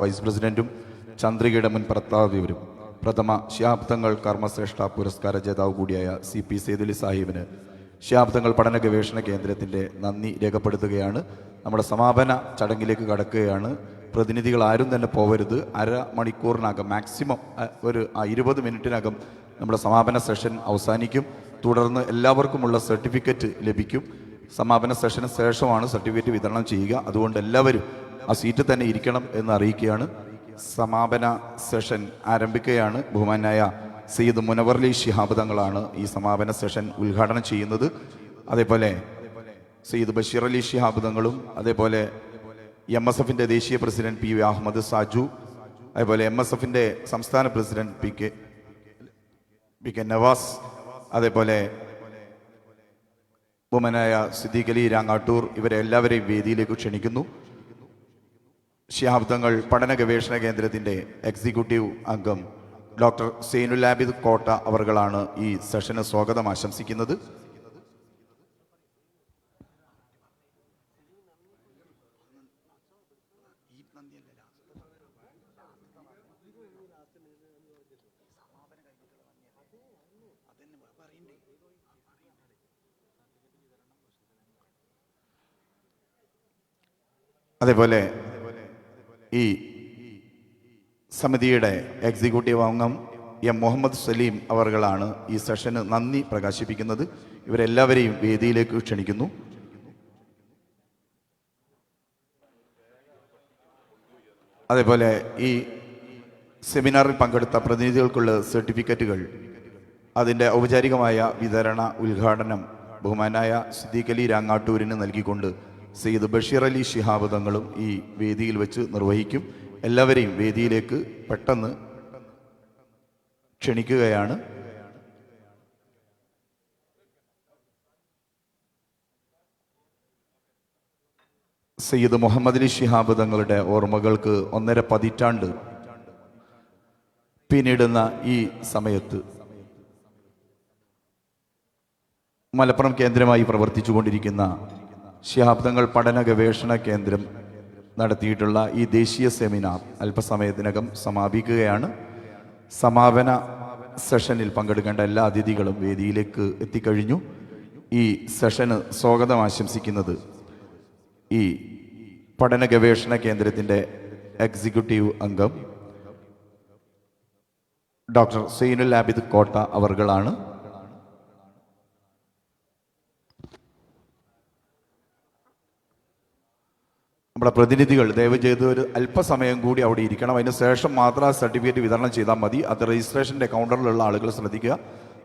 Vice പ്രസിഡന്റും ചന്ദ്രികയുടെ മുൻ ഭർത്താവിവരും പ്രഥമ ശിഹാബ്ദങ്ങൾ കർമ്മശ്രേഷ്ഠ പുരസ്കാര ജേതാവ് കൂടിയായ CP സെയ്ദലി സാഹിബിന് ശിഹാബ്ദങ്ങൾ പഠന ഗവേഷണ കേന്ദ്രത്തിൻ്റെ നന്ദി രേഖപ്പെടുത്തുകയാണ്. നമ്മുടെ സമാപന ചടങ്ങിലേക്ക് കടക്കുകയാണ്. പ്രതിനിധികൾ ആരും തന്നെ പോവരുത്. അരമണിക്കൂറിനകം മാക്സിമം ഒരു 20 മിനിറ്റിനകം നമ്മുടെ സമാപന സെഷൻ അവസാനിക്കും. തുടർന്ന് എല്ലാവർക്കുമുള്ള സർട്ടിഫിക്കറ്റ് ലഭിക്കും. സമാപന സെഷന് ശേഷമാണ് സർട്ടിഫിക്കറ്റ് വിതരണം ചെയ്യുക. അതുകൊണ്ട് എല്ലാവരും ആ സീറ്റ് തന്നെ ഇരിക്കണം എന്ന് അറിയിക്കുകയാണ്. സമാപന സെഷൻ ആരംഭിക്കുകയാണ്. ബഹുമാനായ സയ്യിദ് മുനവറലി ശിഹാബ് തങ്ങളാണ് ഈ സമാപന സെഷൻ ഉദ്ഘാടനം ചെയ്യുന്നത്. അതേപോലെ സയ്യിദ് ബഷീർ അലി ശിഹാബ് തങ്ങളും, അതേപോലെ MSFന്റെ ദേശീയ പ്രസിഡന്റ് PV അഹമ്മദ് സാജു, അതേപോലെ MSFന്റെ സംസ്ഥാന പ്രസിഡന്റ് പി കെ നവാസ്, അതേപോലെ ബഹുമാനായ സിദ്ദീഖ് അലി രാങ്ങാട്ടൂർ, ഇവരെ എല്ലാവരെയും വേദിയിലേക്ക് ക്ഷണിക്കുന്നു. ശിഹാബ്ദങ്ങൾ പഠന ഗവേഷണ കേന്ദ്രത്തിൻ്റെ എക്സിക്യൂട്ടീവ് അംഗം ഡോക്ടർ സൈനുൽ ആബിദ് കോട്ട അവർകളാണ് ഈ സെഷന് സ്വാഗതം ആശംസിക്കുന്നത്. അതേപോലെ ഈ സമിതിയുടെ എക്സിക്യൂട്ടീവ് അംഗം M മുഹമ്മദ് സലീം അവർകളാണ് ഈ സെഷന് നന്ദി പ്രകാശിപ്പിക്കുന്നത്. ഇവരെല്ലാവരെയും വേദിയിലേക്ക് ക്ഷണിക്കുന്നു. അതേപോലെ ഈ സെമിനാറിൽ പങ്കെടുത്ത പ്രതിനിധികൾക്കുള്ള സർട്ടിഫിക്കറ്റുകൾ, അതിൻ്റെ ഔപചാരികമായ വിതരണ ഉദ്ഘാടനം ബഹുമാനായ സിദ്ദീഖ് അലി രാങ്ങാട്ടൂരിന് നൽകിക്കൊണ്ട് സയ്യിദ് ബഷീർ അലി ശിഹാബ് തങ്ങളും ഈ വേദിയിൽ വെച്ച് നിർവഹിക്കും. എല്ലാവരെയും വേദിയിലേക്ക് പെട്ടെന്ന് ക്ഷണിക്കുകയാണ്. സയ്യിദ് മുഹമ്മദ് അലി ശിഹാബ് തങ്ങളുടെ ഓർമ്മകൾക്ക് 1.5 പതിറ്റാണ്ട് പിന്നിടുന്ന ഈ സമയത്ത് മലപ്പുറം കേന്ദ്രമായി പ്രവർത്തിച്ചു കൊണ്ടിരിക്കുന്ന ശിഹാബ്ദങ്ങൾ പഠന ഗവേഷണ കേന്ദ്രം നടത്തിയിട്ടുള്ള ഈ ദേശീയ സെമിനാർ അല്പസമയത്തിനകം സമാപിക്കുകയാണ്. സമാപന സെഷനിൽ പങ്കെടുക്കേണ്ട എല്ലാ അതിഥികളും വേദിയിലേക്ക് എത്തിക്കഴിഞ്ഞു. ഈ സെഷന് സ്വാഗതം ആശംസിക്കുന്നത് ഈ പഠന ഗവേഷണ കേന്ദ്രത്തിൻ്റെ എക്സിക്യൂട്ടീവ് അംഗം ഡോക്ടർ സൈനുൽ ആബിദ് കോട്ട അവർകളാണ്. നമ്മുടെ പ്രതിനിധികൾ ദയവ് ചെയ്ത് ഒരു അല്പസമയം കൂടി അവിടെ ഇരിക്കണം. അതിന് ശേഷം മാത്രം സർട്ടിഫിക്കറ്റ് വിതരണം ചെയ്താൽ മതി. അത് രജിസ്ട്രേഷൻ്റെ കൗണ്ടറിലുള്ള ആളുകൾ ശ്രദ്ധിക്കുക.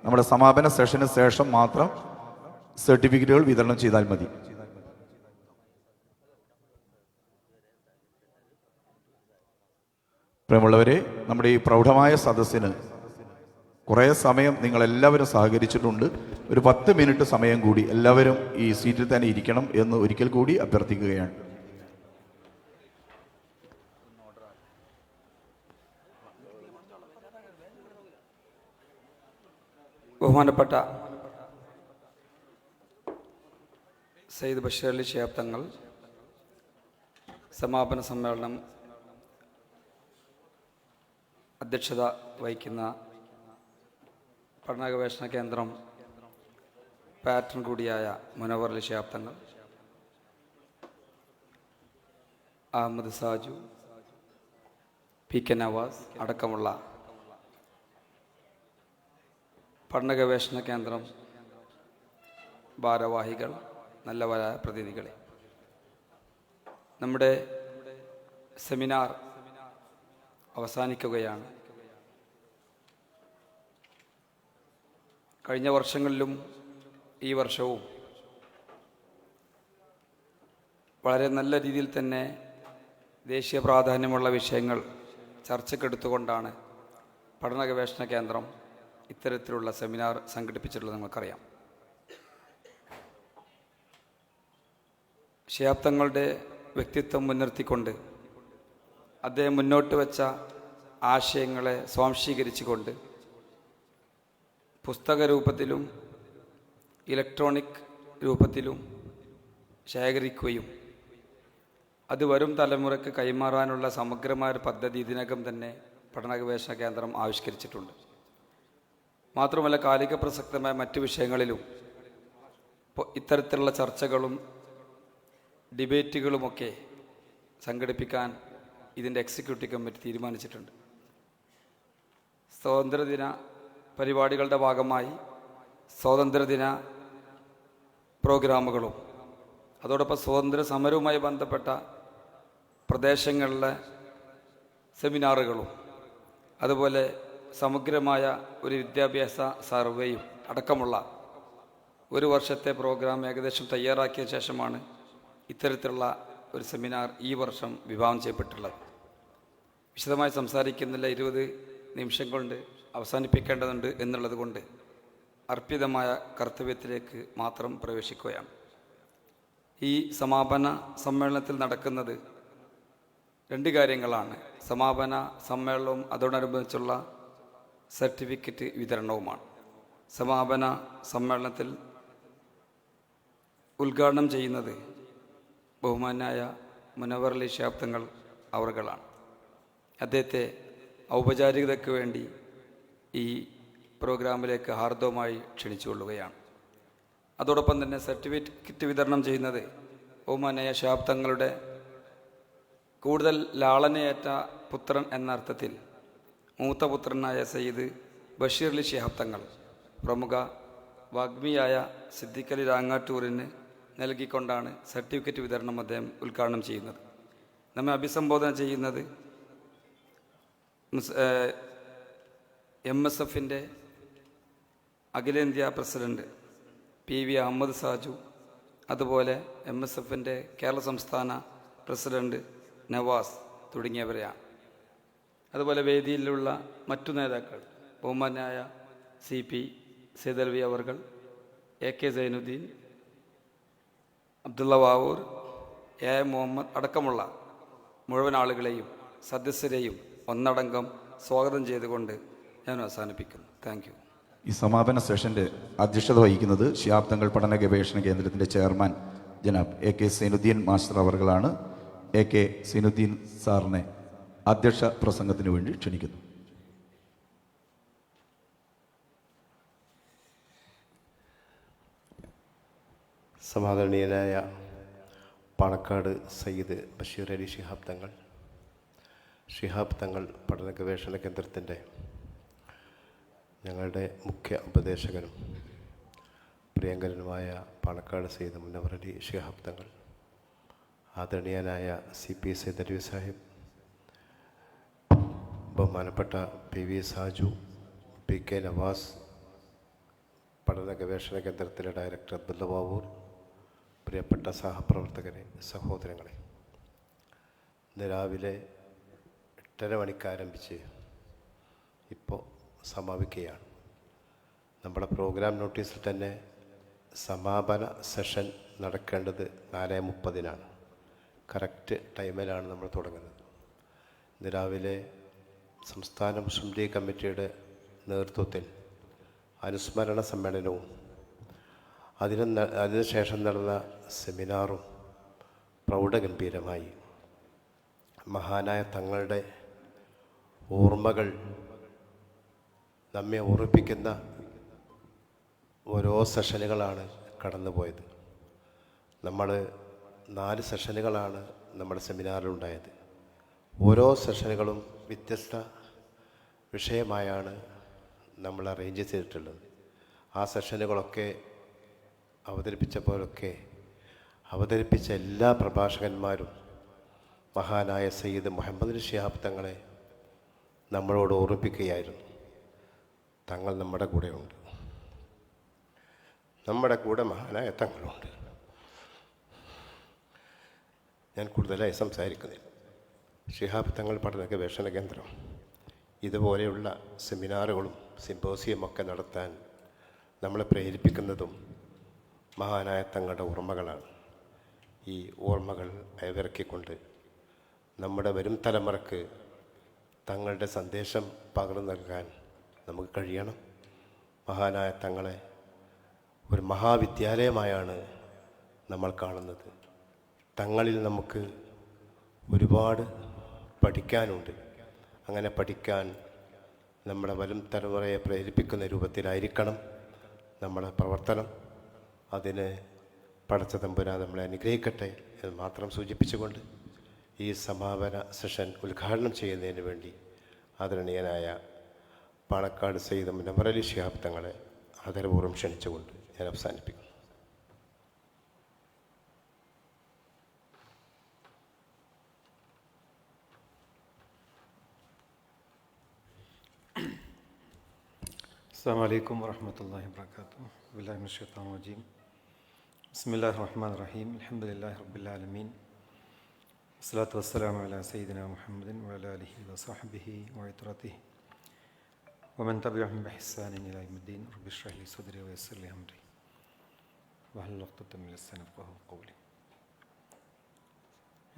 നമ്മുടെ സമാപന സെഷന് ശേഷം മാത്രം സർട്ടിഫിക്കറ്റുകൾ വിതരണം ചെയ്താൽ മതി. പ്രിയമുള്ളവരെ, നമ്മുടെ ഈ പ്രൗഢമായ സദസ്സിന് കുറേ സമയം നിങ്ങളെല്ലാവരും സഹകരിച്ചിട്ടുണ്ട്. ഒരു 10 മിനിറ്റ് സമയം കൂടി എല്ലാവരും ഈ സീറ്റിൽ തന്നെ ഇരിക്കണം എന്ന് ഒരിക്കൽ കൂടി അഭ്യർത്ഥിക്കുകയാണ്. ബഹുമാനപ്പെട്ട സയ്യിദ് ബഷീർ അലി ശിഹാബ് തങ്ങൾ സമാപന സമ്മേളനം അധ്യക്ഷത വഹിക്കുന്ന പഠന ഗവേഷണ കേന്ദ്രം പാറ്റേൺ കൂടിയായ മുനവറലി ശിഹാബ് തങ്ങൾ, അഹമ്മദ് സാജു, PK നവാസ് അടക്കമുള്ള പഠന ഗവേഷണ കേന്ദ്രം ഭാരവാഹികൾ, നല്ലവരായ പ്രതിനിധികളെ, നമ്മുടെ സെമിനാർ അവസാനിക്കുകയാണ്. കഴിഞ്ഞ വർഷങ്ങളിലും ഈ വർഷവും വളരെ നല്ല രീതിയിൽ തന്നെ ദേശീയ പ്രാധാന്യമുള്ള വിഷയങ്ങൾ ചർച്ചയ്ക്കെടുത്തുകൊണ്ടാണ് പഠന ഗവേഷണ കേന്ദ്രം ഇത്തരത്തിലുള്ള സെമിനാർ സംഘടിപ്പിച്ചിട്ടുള്ളത് നിങ്ങൾക്കറിയാം. ശിഹാബ് തങ്ങളുടെ വ്യക്തിത്വം മുൻനിർത്തിക്കൊണ്ട് അദ്ദേഹം മുന്നോട്ട് വെച്ച ആശയങ്ങളെ സ്വാംശീകരിച്ചുകൊണ്ട് പുസ്തക രൂപത്തിലും ഇലക്ട്രോണിക് രൂപത്തിലും ശേഖരിക്കുകയും അത് വരും തലമുറയ്ക്ക് കൈമാറാനുള്ള സമഗ്രമായ ഒരു പദ്ധതി ഇതിനകം തന്നെ പഠന ഗവേഷണ കേന്ദ്രം ആവിഷ്കരിച്ചിട്ടുണ്ട്. മാത്രമല്ല കാലിക പ്രസക്തമായ മറ്റു വിഷയങ്ങളിലും ഇത്തരത്തിലുള്ള ചർച്ചകളും ഡിബേറ്റുകളുമൊക്കെ സംഘടിപ്പിക്കാൻ ഇതിൻ്റെ എക്സിക്യൂട്ടീവ് കമ്മിറ്റി തീരുമാനിച്ചിട്ടുണ്ട്. സ്വാതന്ത്ര്യദിന പരിപാടികളുടെ ഭാഗമായി സ്വാതന്ത്ര്യദിന പ്രോഗ്രാമുകളും അതോടൊപ്പം സ്വാതന്ത്ര്യ സമരവുമായി ബന്ധപ്പെട്ട പ്രദേശങ്ങളിലെ സെമിനാറുകളും അതുപോലെ സമഗ്രമായ ഒരു വിദ്യാഭ്യാസ സർവേയും അടക്കമുള്ള ഒരു വർഷത്തെ പ്രോഗ്രാം ഏകദേശം തയ്യാറാക്കിയ ശേഷമാണ് ഇത്തരത്തിലുള്ള ഒരു സെമിനാർ ഈ വർഷം വിഭാവനം ചെയ്യപ്പെട്ടുള്ളത്. വിശദമായി സംസാരിക്കുന്നില്ല, 20 നിമിഷം കൊണ്ട് അവസാനിപ്പിക്കേണ്ടതുണ്ട് എന്നുള്ളത് കൊണ്ട് അർപ്പിതമായ കർത്തവ്യത്തിലേക്ക് മാത്രം പ്രവേശിക്കുകയാണ്. ഈ സമാപന സമ്മേളനത്തിൽ നടക്കുന്നത് 2 കാര്യങ്ങളാണ്. സമാപന സമ്മേളനവും അതോടനുബന്ധിച്ചുള്ള സർട്ടിഫിക്കറ്റ് വിതരണവുമാണ്. സമാപന സമ്മേളനത്തിൽ ഉദ്ഘാടനം ചെയ്യുന്നത് ബഹുമാനായ മുനവർ അലി ശിഹാബ് തങ്ങൾ അവർകളാണ്. അദ്ദേഹത്തെ ഔപചാരികതയ്ക്ക് വേണ്ടി ഈ പ്രോഗ്രാമിലേക്ക് ഹാർദവമായി ക്ഷണിച്ചുകൊള്ളുകയാണ്. അതോടൊപ്പം തന്നെ സർട്ടിഫിക്കറ്റ് വിതരണം ചെയ്യുന്നത് ബഹുമാനായ ശിഹാബ് തങ്ങളുടെ കൂടുതൽ ലാളനയേറ്റ പുത്രൻ എന്ന അർത്ഥത്തിൽ മൂത്ത പുത്രനായ സയ്യിദ് ബഷീർ അലി ശിഹാബ് തങ്ങൾ പ്രമുഖ വാഗ്മിയായ സിദ്ദീഖ് അലി രാങ്ങാട്ടൂരിന് നൽകിക്കൊണ്ടാണ് സർട്ടിഫിക്കറ്റ് വിതരണം അദ്ദേഹം ഉദ്ഘാടനം ചെയ്യുന്നത്. നമ്മെ അഭിസംബോധന ചെയ്യുന്നത് MSFൻ്റെ അഖിലേന്ത്യാ പ്രസിഡന്റ് PV അഹമ്മദ് സാജു, അതുപോലെ MSFൻ്റെ കേരള സംസ്ഥാന പ്രസിഡന്റ് നവാസ് തുടങ്ങിയവരെയാണ്. അതുപോലെ വേദിയിലുള്ള മറ്റു നേതാക്കൾ ബഹുമാനായ CP സൈദൽവി അവർകൾ, AK സൈനുദ്ദീൻ, അബ്ദുള്ള വാവൂർ, AM മുഹമ്മദ് അടക്കമുള്ള മുഴുവൻ ആളുകളെയും സദസ്യരെയും ഒന്നടങ്കം സ്വാഗതം ചെയ്തുകൊണ്ട് ഞാൻ അവസാനിപ്പിക്കുന്നു. Thank you. ഈ സമാപന സെഷന്റെ അധ്യക്ഷത വഹിക്കുന്നത് ശിഹാബ് തങ്ങൾ പഠന ഗവേഷണ കേന്ദ്രത്തിന്റെ ചെയർമാൻ ജനാബ് AK സൈനുദ്ദീൻ മാസ്റ്റർ അവർകളാണ്. AK സൈനുദ്ദീൻ സാറിനെ അധ്യക്ഷ പ്രസംഗത്തിന് വേണ്ടി ക്ഷണിക്കുന്നു. സമാദരണീയനായ പാണക്കാട് സയ്യിദ് ബഷീർ അലി ശിഹാബ് തങ്ങൾ പഠന ഗവേഷണ കേന്ദ്രത്തിൻ്റെ ഞങ്ങളുടെ മുഖ്യ ഉപദേശകനും പ്രിയങ്കരനുമായ പാണക്കാട് സയ്യിദ് മുനവർ അലി ശിഹാബ് തങ്ങൾ, ആദരണീയനായ CP സൈദലവി സാഹിബ്, ബഹുമാനപ്പെട്ട PV സാജു, PK നവാസ്, പഠന ഗവേഷണ കേന്ദ്രത്തിലെ ഡയറക്ടർ അബ്ദുള്ള വാവൂർ, പ്രിയപ്പെട്ട സഹപ്രവർത്തകരെ, സഹോദരങ്ങളെ, ഇന്ന് രാവിലെ 8:30 മണിക്ക് ആരംഭിച്ച് ഇപ്പോൾ സമാപിക്കുകയാണ്. നമ്മുടെ പ്രോഗ്രാം നോട്ടീസിൽ തന്നെ സമാപന സെഷൻ നടക്കേണ്ടത് 4:30-നാണ്. കറക്റ്റ് ടൈമിലാണ് നമ്മൾ തുടങ്ങുന്നത്. ഇന്ന് രാവിലെ സംസ്ഥാന മുസ്ലിം ലീഗ് കമ്മിറ്റിയുടെ നേതൃത്വത്തിൽ അനുസ്മരണ സമ്മേളനവും അതിനുശേഷം നടന്ന സെമിനാറും പ്രൗഢഗംഭീരമായി മഹാനായ തങ്ങളുടെ ഓർമ്മകൾ നമ്മെ ഓർമ്മിപ്പിക്കുന്ന ഓരോ സെഷനുകളാണ് കടന്നുപോയത്. നമ്മൾ 4 സെഷനുകളാണ് നമ്മുടെ സെമിനാറിലുണ്ടായത്. ഓരോ സെഷനുകളും വ്യത്യസ്ത വിഷയമായാണ് നമ്മൾ അറേഞ്ച് ചെയ്തിട്ടുള്ളത്. ആ സെഷനുകളൊക്കെ അവതരിപ്പിച്ച എല്ലാ പ്രഭാഷകന്മാരും മഹാനായ സയ്യിദ് മുഹമ്മദ് അലി ശിഹാബ് തങ്ങളെ നമ്മളോട് ഓർമ്മിപ്പിക്കുകയായിരുന്നു. തങ്ങൾ നമ്മുടെ കൂടെയുണ്ട്, നമ്മുടെ കൂടെ മഹാനായ തങ്ങളുണ്ട്. ഞാൻ കൂടുതലായി സംസാരിക്കുന്നില്ല. ശിഹാബ് തങ്ങൾ പഠന ഗവേഷണ കേന്ദ്രം ഇതുപോലെയുള്ള സെമിനാറുകളും സിമ്പോസിയമൊക്കെ നടത്താൻ നമ്മളെ പ്രേരിപ്പിക്കുന്നതും മഹാനായ തങ്ങളുടെ ഓർമ്മകളാണ്. ഈ ഓർമ്മകൾ അയവിറക്കിക്കൊണ്ട് നമ്മുടെ വരും തലമുറക്ക് തങ്ങളുടെ സന്ദേശം പകർന്നു നൽകാൻ നമുക്ക് കഴിയണം. മഹാനായ തങ്ങളെ ഒരു മഹാവിദ്യാലയമായാണ് നമ്മൾ കാണുന്നത്. തങ്ങളിൽ നമുക്ക് ഒരുപാട് പഠിക്കാനുണ്ട്. അങ്ങനെ പഠിക്കാൻ നമ്മുടെ വരും തലമുറയെ പ്രേരിപ്പിക്കുന്ന രൂപത്തിലായിരിക്കണം നമ്മുടെ പ്രവർത്തനം. അതിന് പടച്ച തമ്പുരാൻ നമ്മളെ അനുഗ്രഹിക്കട്ടെ എന്ന് മാത്രം സൂചിപ്പിച്ചുകൊണ്ട് ഈ സമാപന സെഷൻ ഉദ്ഘാടനം ചെയ്യുന്നതിന് വേണ്ടി ആദരണീയനായ പാണക്കാട് സയ്യിദ് മുനവ്വർ അലി ശിഹാബ് തങ്ങളെ ആദരപൂർവ്വം ക്ഷണിച്ചുകൊണ്ട് ഞാൻ അവസാനിപ്പിക്കുന്നു. അസ്സലാമു അലൈക്കും വറഹ്മത്തുള്ളാഹി വബറകാതുഹു. ബിസ്മില്ലാഹിർ റഹ്മാനിർ റഹീം. ബിസ്മില്ലാഹിർ റഹ്മാനിർ റഹീം. അൽഹംദുലില്ലാഹി റബ്ബിൽ ആലമീൻ. വസ്സലാത്തു വസ്സലാമു അലാ സയ്യിദിനാ മുഹമ്മദിൻ വഅലാ ആലിഹി വസഹ്ബിഹി വഇത്റതിഹി വമൻ തബിഅഹും ബിഇഹ്സാനിൻ ഇലാ യൗമിദ്ദീൻ. റബ്ബി ഇശ്റഹ് ലി സദ്രി വയസ്സിർ ലി അംരി വഹ്ലുൽ ഉഖ്ദത്തം മിൻ ലിസാനി യഫ്ഖഹൂ ഖൗലി.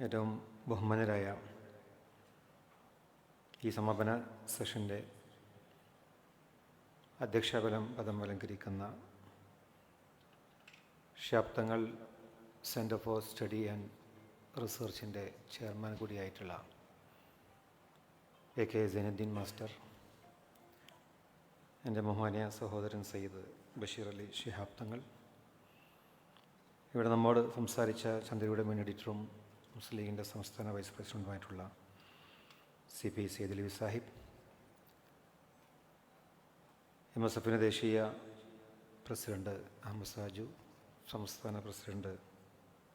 ഏറ്റവും ബഹുമാന്യരായ ഈ സമാപന സെഷൻ്റെ പദം അലങ്കരിക്കുന്ന ശാബ്ദങ്ങൾ സെൻറ്റർ ഫോർ സ്റ്റഡി ആൻഡ് റിസർച്ചിൻ്റെ ചെയർമാൻ കൂടിയായിട്ടുള്ള AK സൈനുദ്ദീൻ മാസ്റ്റർ, എൻ്റെ ബഹുമാന്യ സഹോദരൻ സയ്യിദ് ബഷീർ അലി ശിഹാബ് തങ്ങൾ, ഇവിടെ നമ്മോട് സംസാരിച്ച ചന്ദ്രയുടെ മുൻ എഡിറ്ററും മുസ്ലിം ലീഗിൻ്റെ സംസ്ഥാന വൈസ് പ്രസിഡൻറ്റുമായിട്ടുള്ള CP സയ്യിദ് അലി സാഹിബ്, MSF ദേശീയ പ്രസിഡന്റ് അഹമ്മദ് സാജു, സംസ്ഥാന പ്രസിഡന്റ്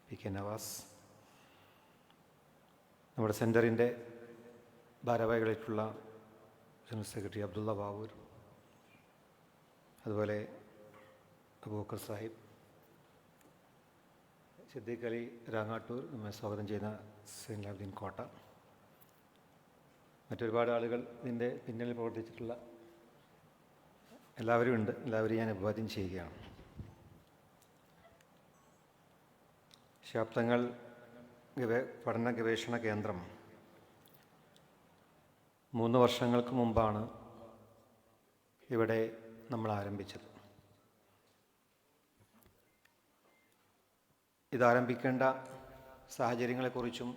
PK നവാസ്, നമ്മുടെ സെൻറ്ററിൻ്റെ ഭാരവാഹികളായിട്ടുള്ള ജനറൽ സെക്രട്ടറി അബ്ദുള്ള ബാവൂർ, അതുപോലെ അബൂബക്കർ സാഹിബ്, സിദ്ദീഖ് അലി രാങ്ങാട്ടൂർ, നമ്മെ സ്വാഗതം ചെയ്യുന്ന സൈനുലാബ്ദീൻ കോട്ട, മറ്റൊരുപാട് ആളുകൾ ഇതിൻ്റെ പിന്നിൽ പ്രവർത്തിച്ചിട്ടുള്ള എല്ലാവരും ഉണ്ട്. എല്ലാവരും ഞാൻ അഭിവാദ്യം ചെയ്യുകയാണ്. ശാബ്ദങ്ങൾ പഠന ഗവേഷണ കേന്ദ്രം 3 വർഷങ്ങൾക്ക് മുമ്പാണ് ഇവിടെ നമ്മൾ ആരംഭിച്ചത്. ഇതാരംഭിക്കേണ്ട സാഹചര്യങ്ങളെക്കുറിച്ചും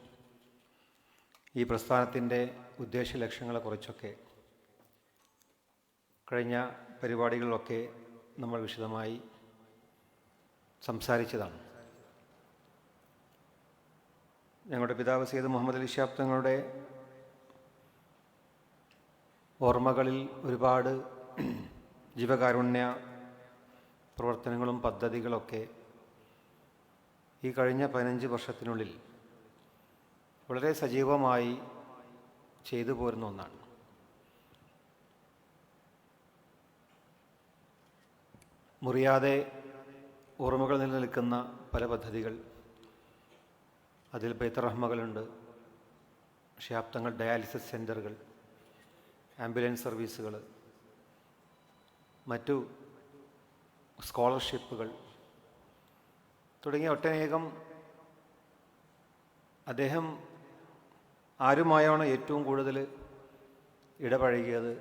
ഈ പ്രസ്ഥാനത്തിൻ്റെ ഉദ്ദേശ ലക്ഷ്യങ്ങളെക്കുറിച്ചൊക്കെ കഴിഞ്ഞ പരിപാടികളിലൊക്കെ നമ്മൾ വിശദമായി സംസാരിച്ചതാണ്. ഞങ്ങളുടെ പിതാവ് സയ്യിദ് മുഹമ്മദ് അലി ശിഹാബ് തങ്ങളുടെ ഓർമ്മകളിൽ ഒരുപാട് ജീവകാരുണ്യ പ്രവർത്തനങ്ങളും പദ്ധതികളൊക്കെ ഈ കഴിഞ്ഞ 15 വർഷത്തിനുള്ളിൽ വളരെ സജീവമായി ചെയ്തു പോരുന്ന ഒന്നാണ്. മുറിയാതെ ഓർമ്മകൾ നിലനിൽക്കുന്ന പല പദ്ധതികൾ, അതിൽ ബൈത്തുറഹ്മകളുണ്ട്, ശാബ്ദങ്ങൾ, ഡയാലിസിസ് സെൻ്ററുകൾ, ആംബുലൻസ് സർവീസുകൾ, മറ്റു സ്കോളർഷിപ്പുകൾ തുടങ്ങിയ ഒട്ടനേകം അദ്ദേഹം ആരുമായാണ് ഏറ്റവും കൂടുതൽ ഇടപഴകിയത്,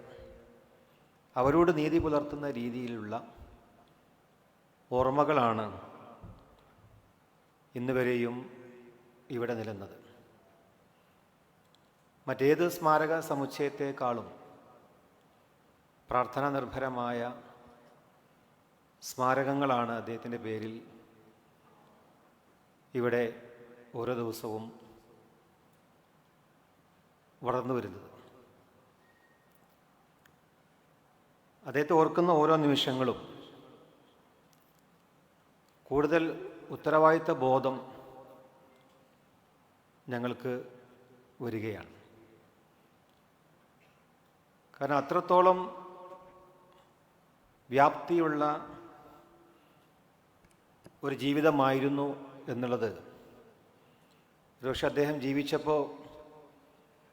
അവരോട് നീതി പുലർത്തുന്ന രീതിയിലുള്ള ഓർമ്മകളാണ് ഇന്നുവരെയും ഇവിടെ നിലനിന്നത്. മറ്റേത് സ്മാരക സമുച്ചയത്തെക്കാളും പ്രാർത്ഥനാ നിർഭരമായ സ്മാരകങ്ങളാണ് അദ്ദേഹത്തിൻ്റെ പേരിൽ ഇവിടെ ഓരോ ദിവസവും വളർന്നു വരുന്നത്. അദ്ദേഹത്തെ ഓർക്കുന്ന ഓരോ നിമിഷങ്ങളും കൂടുതൽ ഉത്തരവാദിത്ത ബോധം ഞങ്ങൾക്ക് വരികയാണ്. കാരണം അത്രത്തോളം വ്യാപ്തിയുള്ള ഒരു ജീവിതമായിരുന്നു എന്നുള്ളത് ഒരുപക്ഷെ അദ്ദേഹം ജീവിച്ചപ്പോൾ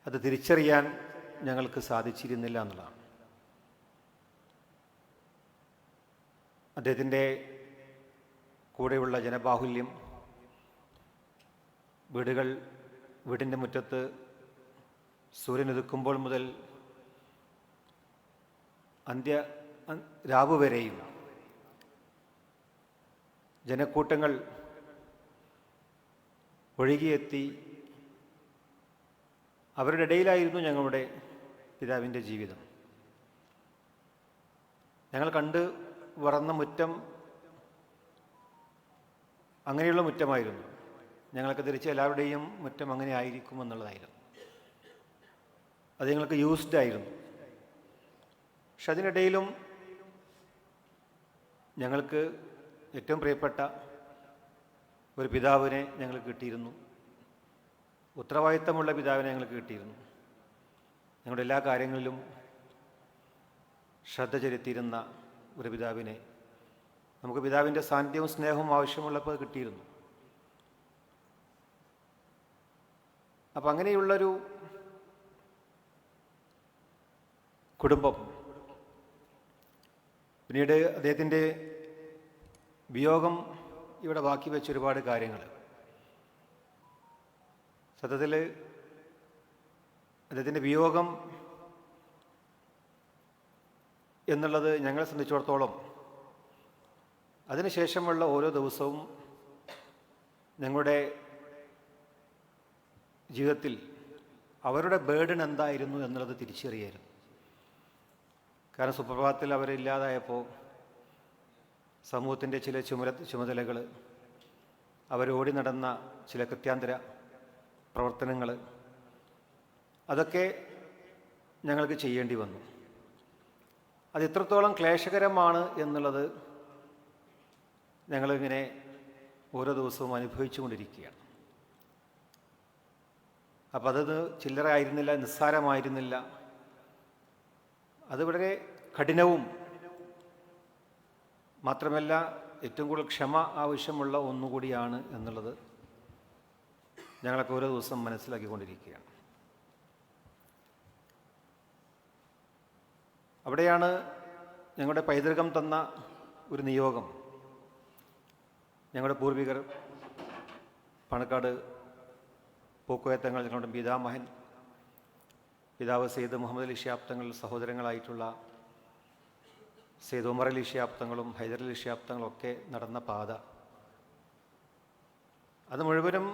അത് തിരിച്ചറിയാൻ ഞങ്ങൾക്ക് സാധിച്ചിരുന്നില്ല എന്നുള്ളതാണ്. അദ്ദേഹത്തിൻ്റെ കൂടെയുള്ള ജനബാഹുല്യം, വീടിൻ്റെ മുറ്റത്ത് സൂര്യനുദിക്കുമ്പോൾ മുതൽ രാവ് വരെയും ജനക്കൂട്ടങ്ങൾ ഒഴുകിയെത്തി അവരുടെ ഇടയിലായിരുന്നു ഞങ്ങളുടെ പിതാവിൻ്റെ ജീവിതം. ഞങ്ങൾ കണ്ട് വളർന്ന മുറ്റം അങ്ങനെയുള്ള മുറ്റമായിരുന്നു. ഞങ്ങൾക്ക് തിരിച്ച് എല്ലാവരുടെയും മുറ്റം അങ്ങനെ ആയിരിക്കുമെന്നുള്ളതായിരുന്നു. അത് ഞങ്ങൾക്ക് യൂസ്ഡ് ആയിരുന്നു. പക്ഷെ അതിനിടയിലും ഞങ്ങൾക്ക് ഏറ്റവും പ്രിയപ്പെട്ട ഒരു പിതാവിനെ ഞങ്ങൾക്ക് കിട്ടിയിരുന്നു. ഉത്തരവാദിത്തമുള്ള പിതാവിനെ ഞങ്ങൾക്ക് കിട്ടിയിരുന്നു. ഞങ്ങളുടെ എല്ലാ കാര്യങ്ങളിലും ശ്രദ്ധ ചെലുത്തിയിരുന്ന ഒരു പിതാവിനെ, നമുക്ക് പിതാവിൻ്റെ സാന്നിധ്യവും സ്നേഹവും ആവശ്യമുള്ളപ്പോൾ കിട്ടിയിരുന്നു. അപ്പം അങ്ങനെയുള്ളൊരു കുടുംബം, പിന്നീട് അദ്ദേഹത്തിൻ്റെ വിയോഗം ഇവിടെ ബാക്കി വെച്ച ഒരുപാട് കാര്യങ്ങൾ. സത്യത്തിൽ അദ്ദേഹത്തിൻ്റെ വിയോഗം എന്നുള്ളത് ഞങ്ങളെ സംബന്ധിച്ചിടത്തോളം അതിനുശേഷമുള്ള ഓരോ ദിവസവും ഞങ്ങളുടെ ജീവിതത്തിൽ അവരുടെ ബേർഡൻ എന്തായിരുന്നു എന്നുള്ളത് തിരിച്ചറിയായിരുന്നു. കാരണം സുപ്രഭാതത്തിൽ അവരില്ലാതായപ്പോൾ സമൂഹത്തിൻ്റെ ചില ചുമതലകൾ, അവരോടി നടന്ന ചില കൃത്യാന്തര പ്രവർത്തനങ്ങൾ, അതൊക്കെ ഞങ്ങൾക്ക് ചെയ്യേണ്ടി വന്നു. അത് എത്രത്തോളം ക്ലേശകരമാണ് എന്നുള്ളത് ഞങ്ങളിങ്ങനെ ഓരോ ദിവസവും അനുഭവിച്ചു കൊണ്ടിരിക്കുകയാണ്. അപ്പം അത് ചില്ലറ ആയിരുന്നില്ല, നിസ്സാരമായിരുന്നില്ല. അത് വളരെ കഠിനവും മാത്രമല്ല ഏറ്റവും കൂടുതൽ ക്ഷമ ആവശ്യമുള്ള ഒന്നുകൂടിയാണ് എന്നുള്ളത് ഞങ്ങളൊക്കെ ഓരോ ദിവസം മനസ്സിലാക്കിക്കൊണ്ടിരിക്കുകയാണ്. അവിടെയാണ് ഞങ്ങളുടെ പൈതൃകം തന്ന ഒരു നിയോഗം. ഞങ്ങളുടെ പൂർവികർ പണക്കാട് പോക്കുവയത്തങ്ങൾ ഞങ്ങളുടെ പിതാമഹൻ പിതാവ് സെയ്ദ് മുഹമ്മദ് അലി ശിഹാബ് തങ്ങൾ, സഹോദരങ്ങളായിട്ടുള്ള സെയ്ദ് ഉമർ അലി ശിഹാബ് തങ്ങളും ഹൈദർ അലി ശിഹാബ് തങ്ങളും ഒക്കെ നടന്ന പാത, അത് മുഴുവനും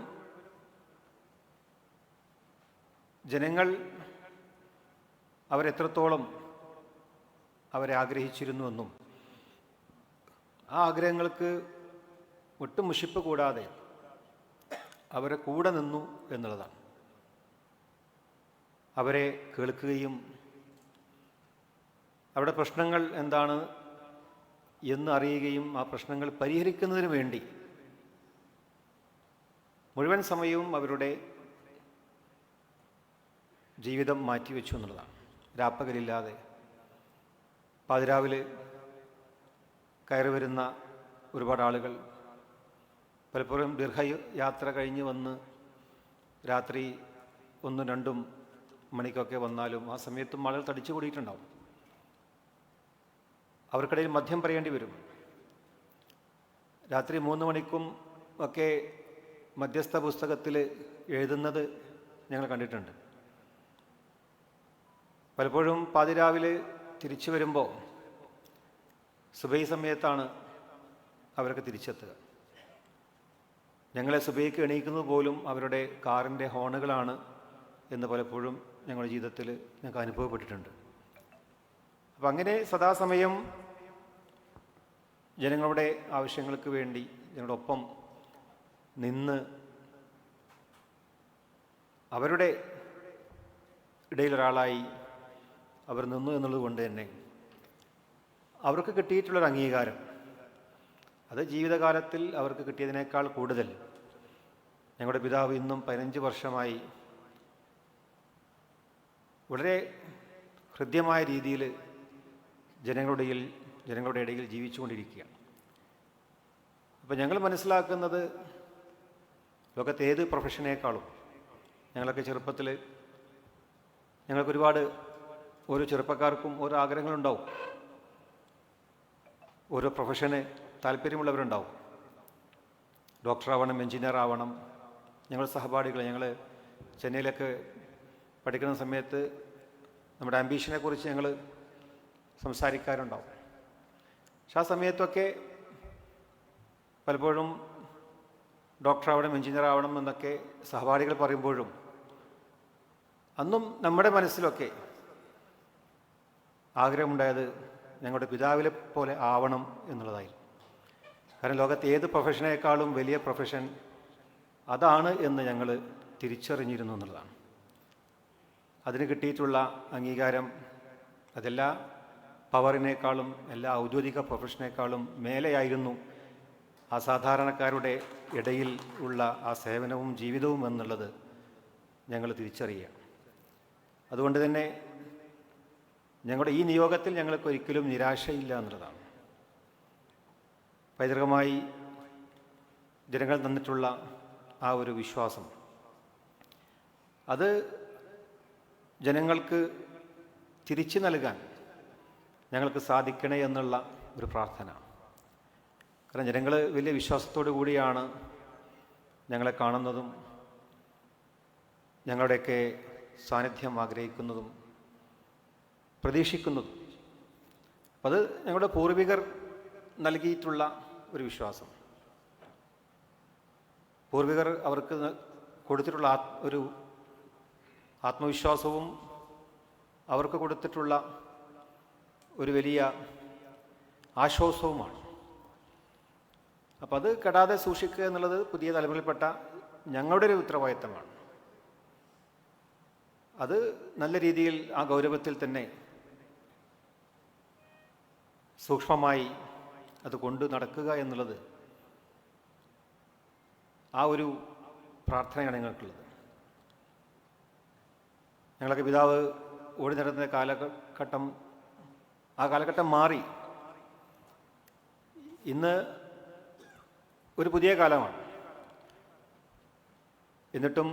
ജനങ്ങൾ അവരെത്രത്തോളം അവരെ ആഗ്രഹിച്ചിരുന്നുവെന്നും ആ ആഗ്രഹങ്ങൾക്ക് ഒട്ടും മുഷിപ്പ് കൂടാതെ അവരെ കൂടെ നിന്നു എന്നുള്ളതാണ്. അവരെ കേൾക്കുകയും അവരുടെ പ്രശ്നങ്ങൾ എന്താണ് എന്ന് അറിയുകയും ആ പ്രശ്നങ്ങൾ പരിഹരിക്കുന്നതിന് വേണ്ടി മുഴുവൻ സമയവും അവരുടെ ജീവിതം മാറ്റിവെച്ചു എന്നുള്ളതാണ്. രാപ്പകലില്ലാതെ പാതിരാവിലെ കയറി വരുന്ന ഒരുപാട് ആളുകൾ, പലപ്പോഴും ദീർഘയാത്ര കഴിഞ്ഞ് വന്ന് രാത്രി 1-2 മണിക്കൊക്കെ വന്നാലും ആ സമയത്തും ആളുകൾ തടിച്ചു കൂടിയിട്ടുണ്ടാവും. അവർക്കിടയിൽ മദ്യം പറയേണ്ടി വരും. രാത്രി 3 മണിക്കും ഒക്കെ മധ്യസ്ഥ പുസ്തകത്തിൽ എഴുതുന്നത് ഞങ്ങൾ കണ്ടിട്ടുണ്ട്. പലപ്പോഴും പാതിരാവിലെ തിരിച്ചു വരുമ്പോൾ സുബൈ സമയത്താണ് അവരൊക്കെ തിരിച്ചെത്തുക. ഞങ്ങളെ സുബൈക്ക് എണീക്കുന്നത് പോലും അവരുടെ കാറിൻ്റെ ഹോണുകളാണ് എന്ന് പലപ്പോഴും ഞങ്ങളുടെ ജീവിതത്തിൽ ഞങ്ങൾക്ക് അനുഭവപ്പെട്ടിട്ടുണ്ട്. അപ്പം അങ്ങനെ സദാസമയം ജനങ്ങളുടെ ആവശ്യങ്ങൾക്ക് വേണ്ടി ഞങ്ങളുടെ ഒപ്പം നിന്ന് അവരുടെ ഇടയിലൊരാളായി അവർ നിന്നു എന്നുള്ളത് കൊണ്ട് തന്നെ അവർക്ക് കിട്ടിയിട്ടുള്ളൊരു അംഗീകാരം, അത് ജീവിതകാലത്തിൽ അവർക്ക് കിട്ടിയതിനേക്കാൾ കൂടുതൽ ഞങ്ങളുടെ പിതാവ് ഇന്നും 15 വർഷമായി വളരെ ഹൃദ്യമായ രീതിയിൽ ജനങ്ങളുടെ ഇടയിൽ ജീവിച്ചുകൊണ്ടിരിക്കുകയാണ്. അപ്പോൾ ഞങ്ങൾ മനസ്സിലാക്കുന്നത് ലോകത്തെ ഏത് പ്രൊഫഷനേക്കാളും ഞങ്ങളൊക്കെ ചെറുപ്പത്തിൽ ഞങ്ങൾക്കൊരുപാട് ഓരോ ചെറുപ്പക്കാർക്കും ഓരോ ആഗ്രഹങ്ങളുണ്ടാവും. ഓരോ പ്രൊഫഷന് താല്പര്യമുള്ളവരുണ്ടാവും. ഡോക്ടറാവണം, എൻജിനീയർ ആവണം. ഞങ്ങൾ സഹപാഠികൾ, ഞങ്ങൾ ചെന്നൈയിലൊക്കെ പഠിക്കുന്ന സമയത്ത് നമ്മുടെ ആംബീഷനെക്കുറിച്ച് ഞങ്ങൾ സംസാരിക്കാറുണ്ടാവും. പക്ഷെ ആ സമയത്തൊക്കെ പലപ്പോഴും ഡോക്ടറാവണം, എൻജിനീയർ ആവണം എന്നൊക്കെ സഹപാഠികൾ പറയുമ്പോഴും അന്നും നമ്മുടെ മനസ്സിലൊക്കെ ആഗ്രഹമുണ്ടായത് ഞങ്ങളുടെ പിതാവിനെ പോലെ ആവണം എന്നുള്ളതായിരുന്നു. കാരണം ലോകത്തെ ഏത് പ്രൊഫഷനേക്കാളും വലിയ പ്രൊഫഷൻ അതാണ് എന്ന് ഞങ്ങൾ തിരിച്ചറിഞ്ഞിരുന്നു എന്നുള്ളതാണ്. അതിന് കിട്ടിയിട്ടുള്ള അംഗീകാരം അതെല്ലാ പവറിനേക്കാളും എല്ലാ ഔദ്യോഗിക പ്രൊഫഷനേക്കാളും മേലെയായിരുന്നു ആ സാധാരണക്കാരുടെ ഇടയിൽ ഉള്ള ആ സേവനവും ജീവിതവും എന്നുള്ളത് ഞങ്ങൾ തിരിച്ചറിയുക. അതുകൊണ്ട് തന്നെ ഞങ്ങളുടെ ഈ നിയോഗത്തിൽ ഞങ്ങൾക്ക് ഒരിക്കലും നിരാശയില്ല എന്നുള്ളതാണ്. പൈതൃകമായി ജനങ്ങൾ തന്നിട്ടുള്ള ആ ഒരു വിശ്വാസം, അത് ജനങ്ങൾക്ക് തിരിച്ചു നൽകാൻ ഞങ്ങൾക്ക് സാധിക്കണേ എന്നുള്ള ഒരു പ്രാർത്ഥന. കാരണം ജനങ്ങൾ വലിയ വിശ്വാസത്തോടു കൂടിയാണ് ഞങ്ങളെ കാണുന്നതും ഞങ്ങളുടെയൊക്കെ സാന്നിധ്യം ആഗ്രഹിക്കുന്നതും പ്രതീക്ഷിക്കുന്നതും. അപ്പം അത് ഞങ്ങളുടെ പൂർവികർ നൽകിയിട്ടുള്ള ഒരു വിശ്വാസം, പൂർവികർ അവർക്ക് കൊടുത്തിട്ടുള്ള ഒരു ആത്മവിശ്വാസവും അവർക്ക് കൊടുത്തിട്ടുള്ള ഒരു വലിയ ആശ്വാസവുമാണ്. അപ്പം അത് കെടാതെ സൂക്ഷിക്കുക എന്നുള്ളത് പുതിയ തലമുറയിൽപ്പെട്ട ഞങ്ങളുടെ ഒരു ഉത്തരവാദിത്തമാണ്. അത് നല്ല രീതിയിൽ ആ ഗൗരവത്തിൽ തന്നെ സൂക്ഷ്മമായി അത് കൊണ്ട് നടക്കുക എന്നുള്ളത് ആ ഒരു പ്രാർത്ഥനയാണ് ഞങ്ങൾക്കുള്ളത്. ഞങ്ങളൊക്കെ പിതാവ് ഓടി നടന്ന കാലഘട്ടം, ആ കാലഘട്ടം മാറി ഇന്ന് ഒരു പുതിയ കാലമാണ്. എന്നിട്ടും